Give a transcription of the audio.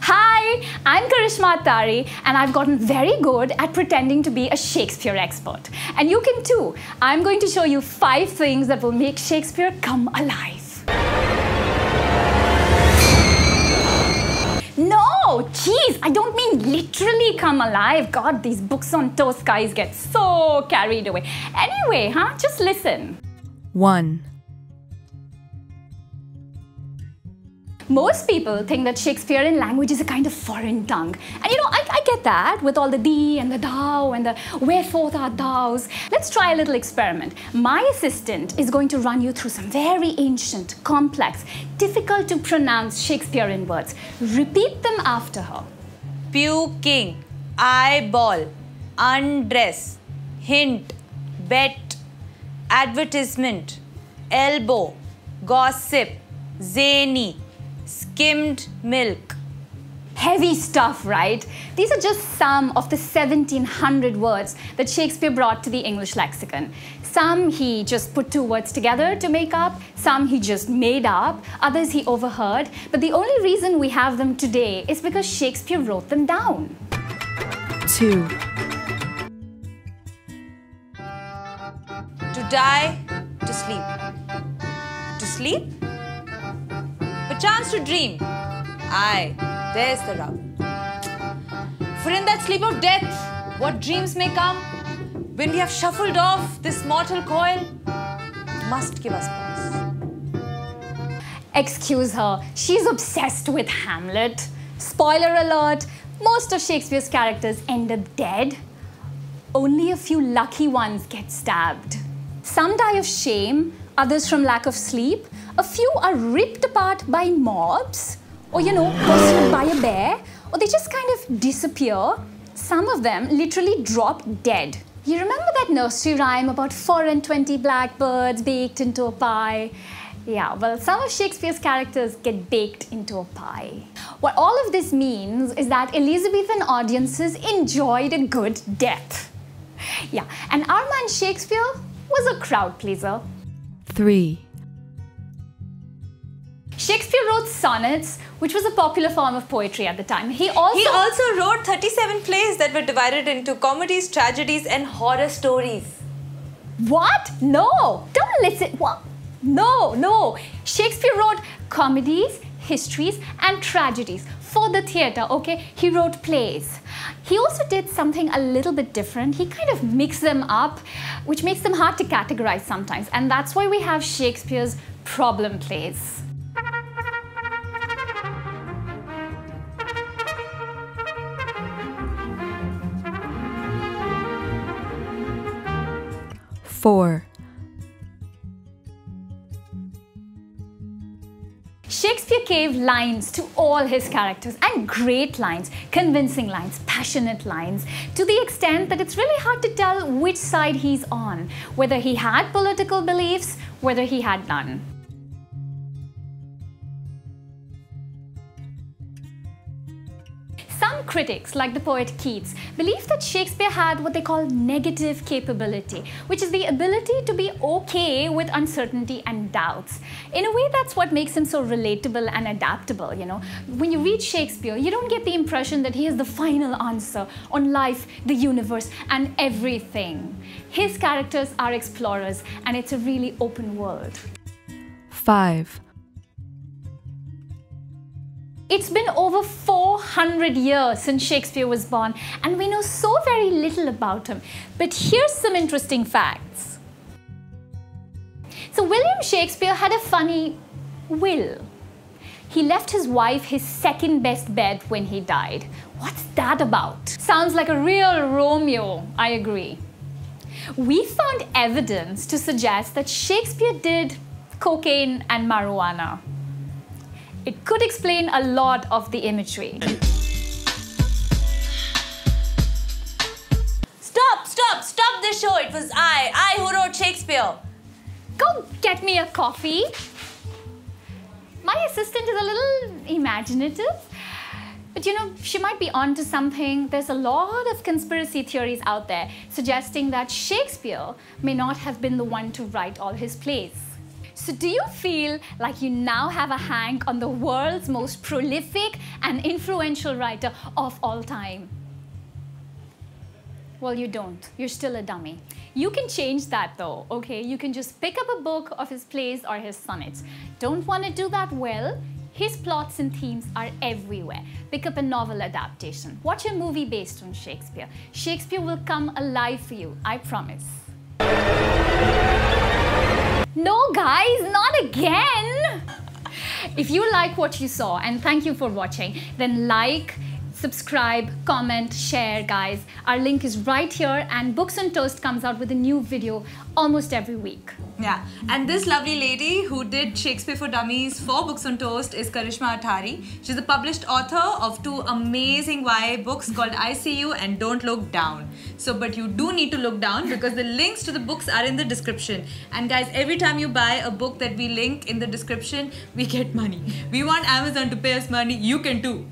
Hi, I'm Karishma Attari and I've gotten very good at pretending to be a Shakespeare expert. And you can too. I'm going to show you 5 things that will make Shakespeare come alive. No, geez, I don't mean literally come alive. God, these books on toast guys get so carried away. Anyway, just listen. 1. Most people think that Shakespearean language is a kind of foreign tongue. And you know, I get that with all the thee and the thou and the wherefore art thous. Let's try a little experiment. My assistant is going to run you through some very ancient, complex, difficult to pronounce Shakespearean words. Repeat them after her. Puking, eyeball, undress, hint, bet, advertisement, elbow, gossip, zany, skimmed milk. Heavy stuff, right? These are just some of the 1700 words that Shakespeare brought to the English lexicon. Some he just put 2 words together to make up, some he just made up, others he overheard, but the only reason we have them today is because Shakespeare wrote them down. 2. To die, to sleep. To sleep? Perchance to dream. Aye, there's the rub. For in that sleep of death, what dreams may come, when we have shuffled off this mortal coil, must give us pause. Excuse her, she's obsessed with Hamlet. Spoiler alert, most of Shakespeare's characters end up dead. Only a few lucky ones get stabbed. Some die of shame, others from lack of sleep. A few are ripped apart by mobs, or pursued by a bear, or they just kind of disappear. Some of them literally drop dead. You remember that nursery rhyme about 4 and 20 blackbirds baked into a pie? Yeah, well, some of Shakespeare's characters get baked into a pie. What all of this means is that Elizabethan audiences enjoyed a good death. Yeah, and our man Shakespeare was a crowd pleaser. 3. Shakespeare wrote sonnets, which was a popular form of poetry at the time. He also wrote 37 plays that were divided into comedies, tragedies, and horror stories. What? No! Don't listen. What? No. Shakespeare wrote comedies, histories, and tragedies for the theatre, okay? He wrote plays. He also did something a little bit different. He kind of mixed them up, which makes them hard to categorize sometimes. And that's why we have Shakespeare's problem plays. Four. Shakespeare gave lines to all his characters, and great lines, convincing lines, passionate lines, to the extent that it's really hard to tell which side he's on, whether he had political beliefs, whether he had none. Some critics, like the poet Keats, believe that Shakespeare had what they call negative capability, which is the ability to be okay with uncertainty and doubts. In a way, that's what makes him so relatable and adaptable, When you read Shakespeare, you don't get the impression that he has the final answer on life, the universe, and everything. His characters are explorers, and it's a really open world. 5. It's been over 400 years since Shakespeare was born, and we know so very little about him. But here's some interesting facts. So William Shakespeare had a funny will. He left his wife his second best bed when he died. What's that about? Sounds like a real Romeo, I agree. We found evidence to suggest that Shakespeare did cocaine and marijuana. It could explain a lot of the imagery. Stop this show. It was I who wrote Shakespeare. Go get me a coffee. My assistant is a little imaginative, but she might be onto something. There's a lot of conspiracy theories out there suggesting that Shakespeare may not have been the one to write all his plays. So do you feel like you now have a hang on the world's most prolific and influential writer of all time? Well, you don't. You're still a dummy. You can change that though, okay? You can just pick up a book of his plays or his sonnets. Don't want to do that well? His plots and themes are everywhere. Pick up a novel adaptation. Watch a movie based on Shakespeare. Shakespeare will come alive for you, I promise. No, guys, not again! If you like what you saw, and thank you for watching, then like, subscribe, comment, share, guys. Our link is right here, and Books on Toast comes out with a new video almost every week. Yeah, and this lovely lady who did Shakespeare for Dummies for Books on Toast is Karishma Attari. She's the published author of 2 amazing YA books called I See You and Don't Look Down. So, but you do need to look down because the links to the books are in the description. And guys, every time you buy a book that we link in the description, we get money. We want Amazon to pay us money. You can too.